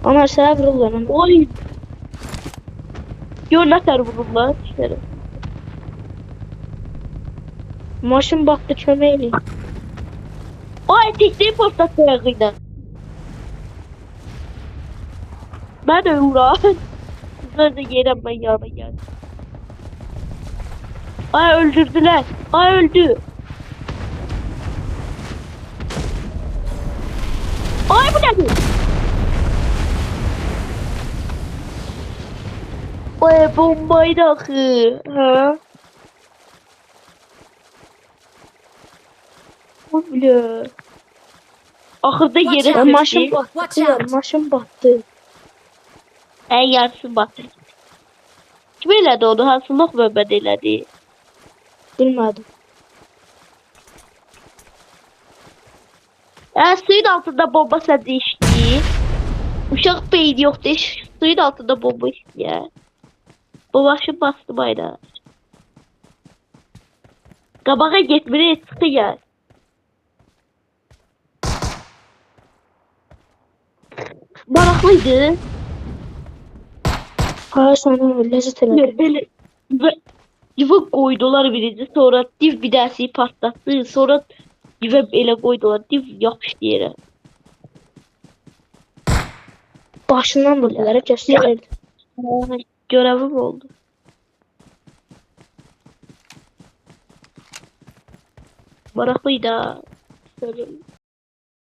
Onlar sənə vururlar. Oy. Yo ne kadar vururlar işte. Maşın battı köməkli. Ay tekneyi patlattı ayağıyla. Ben de uğraş. Kızlar da yerem ben yanına geldim. Ay öldürdüler. Ay öldü. Ay bu ne? Ay bombayı da akı. Ha? Bu bile. Ahırda yere Ya maşın sürtü. battı. Watch Kıyar, out. maşın battı. En yarısı batır. Kim elədi onu? Hansılıq möhbət elədi? Bilmədim. Suyun altında bomba səndə işləyir. Uşaq beyin yoxdur. Suyun altında bomba işləyir. Bu maşın bastı bayrağı. Qabağa getmir, çıxıyar. Maraqlıydı. Hayır sana lezzet elədi. Belə yuva qoydular birinci, sonra div bir dərsi partlatdı, sonra yuva elə qoydular, div yapışdı yerə. Başından vurdular, göstərirdi. Görevim oldu. Maraqlıydı ha. Söyleyeyim.